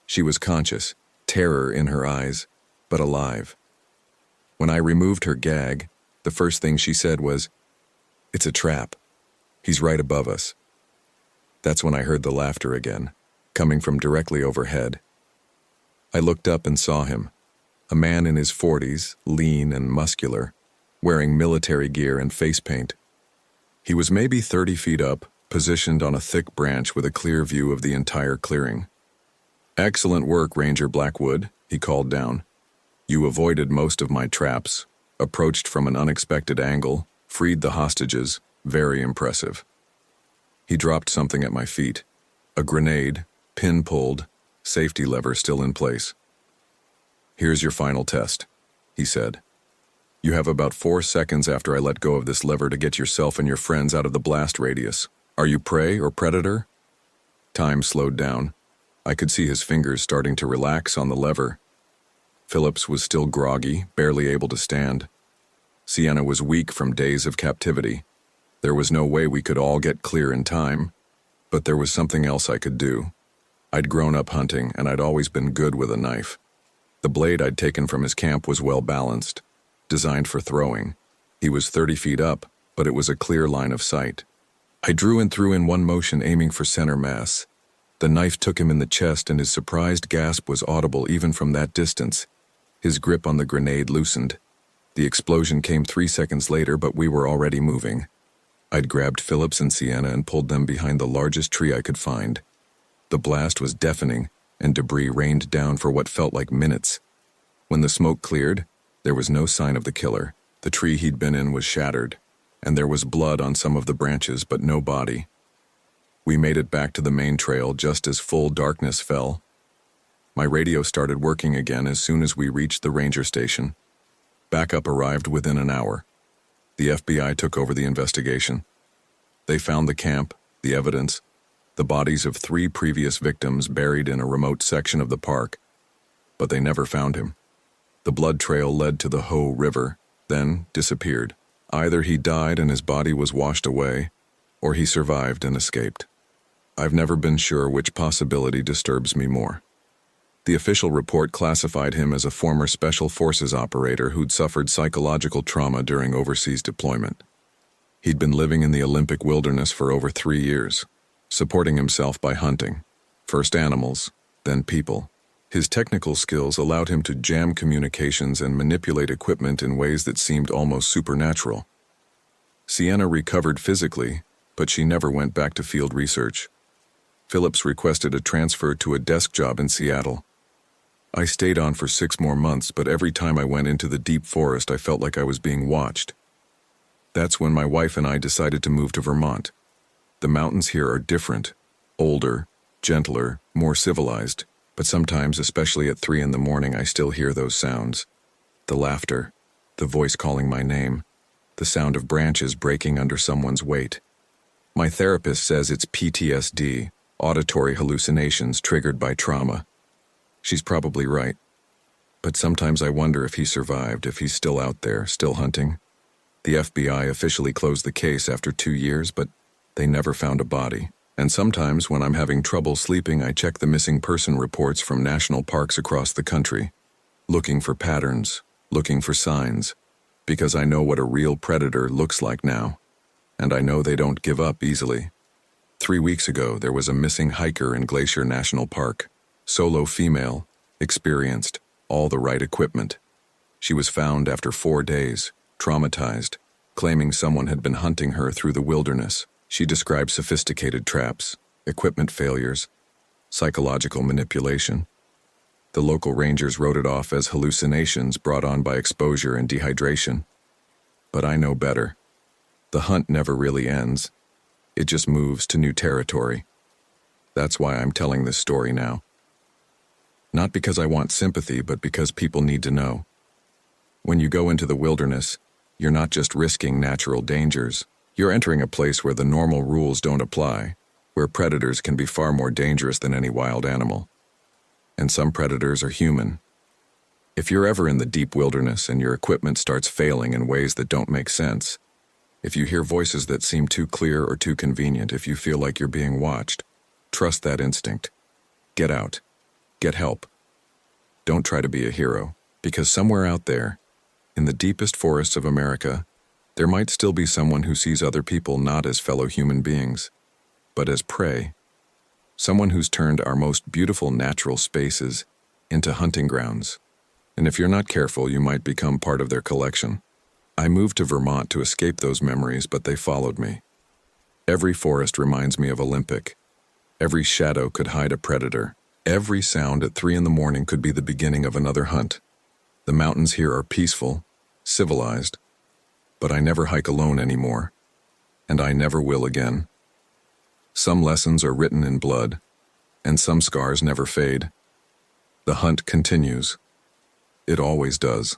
She was conscious, terror in her eyes, but alive. When I removed her gag, the first thing she said was, "It's a trap. He's right above us." That's when I heard the laughter again, coming from directly overhead. I looked up and saw him, a man in his 40s, lean and muscular, wearing military gear and face paint. He was maybe 30 feet up, positioned on a thick branch with a clear view of the entire clearing. "Excellent work, Ranger Blackwood," he called down. "You avoided most of my traps, approached from an unexpected angle, freed the hostages. Very impressive." He dropped something at my feet. A grenade, pin pulled, safety lever still in place. "Here's your final test," he said. "You have about 4 seconds after I let go of this lever to get yourself and your friends out of the blast radius. Are you prey or predator?" Time slowed down. I could see his fingers starting to relax on the lever. Phillips was still groggy, barely able to stand. Sienna was weak from days of captivity. There was no way we could all get clear in time, but there was something else I could do. I'd grown up hunting, and I'd always been good with a knife. The blade I'd taken from his camp was well balanced, designed for throwing. He was 30 feet up, but it was a clear line of sight. I drew and threw in one motion, aiming for center mass. The knife took him in the chest, and his surprised gasp was audible even from that distance. His grip on the grenade loosened. The explosion came 3 seconds later, but we were already moving. I'd grabbed Phillips and Sienna and pulled them behind the largest tree I could find. The blast was deafening, and debris rained down for what felt like minutes. When the smoke cleared, there was no sign of the killer. The tree he'd been in was shattered, and there was blood on some of the branches, but no body. We made it back to the main trail just as full darkness fell. My radio started working again as soon as we reached the ranger station. Backup arrived within an hour. The FBI took over the investigation. They found the camp, the evidence, the bodies of 3 previous victims buried in a remote section of the park, but they never found him. The blood trail led to the Ho River, then disappeared. Either he died and his body was washed away, or he survived and escaped. I've never been sure which possibility disturbs me more. The official report classified him as a former Special Forces operator who'd suffered psychological trauma during overseas deployment. He'd been living in the Olympic wilderness for over 3 years, supporting himself by hunting, first animals, then people. His technical skills allowed him to jam communications and manipulate equipment in ways that seemed almost supernatural. Sienna recovered physically, but she never went back to field research. Phillips requested a transfer to a desk job in Seattle. I stayed on for 6 more months, but every time I went into the deep forest, I felt like I was being watched. That's when my wife and I decided to move to Vermont. The mountains here are different, older, gentler, more civilized, but sometimes, especially at 3 in the morning, I still hear those sounds. The laughter, the voice calling my name, the sound of branches breaking under someone's weight. My therapist says it's PTSD, auditory hallucinations triggered by trauma. She's probably right. But sometimes I wonder if he survived, if he's still out there, still hunting. The FBI officially closed the case after 2 years, but they never found a body. And sometimes when I'm having trouble sleeping, I check the missing person reports from national parks across the country, looking for patterns, looking for signs, because I know what a real predator looks like now. And I know they don't give up easily. 3 weeks ago, there was a missing hiker in Glacier National Park. Solo female, experienced, all the right equipment. She was found after 4 days, traumatized, claiming someone had been hunting her through the wilderness. She described sophisticated traps, equipment failures, psychological manipulation. The local rangers wrote it off as hallucinations brought on by exposure and dehydration. But I know better. The hunt never really ends. It just moves to new territory. That's why I'm telling this story now. Not because I want sympathy, but because people need to know. When you go into the wilderness, you're not just risking natural dangers. You're entering a place where the normal rules don't apply, where predators can be far more dangerous than any wild animal. And some predators are human. If you're ever in the deep wilderness and your equipment starts failing in ways that don't make sense, if you hear voices that seem too clear or too convenient, if you feel like you're being watched, trust that instinct. Get out. Get help. Don't try to be a hero, because somewhere out there, in the deepest forests of America, there might still be someone who sees other people not as fellow human beings, but as prey. Someone who's turned our most beautiful natural spaces into hunting grounds. And if you're not careful, you might become part of their collection. I moved to Vermont to escape those memories, but they followed me. Every forest reminds me of Olympic. Every shadow could hide a predator. Every sound at 3 a.m. could be the beginning of another hunt. The mountains here are peaceful, civilized, but I never hike alone anymore, and I never will again. Some lessons are written in blood, and some scars never fade. The hunt continues. It always does.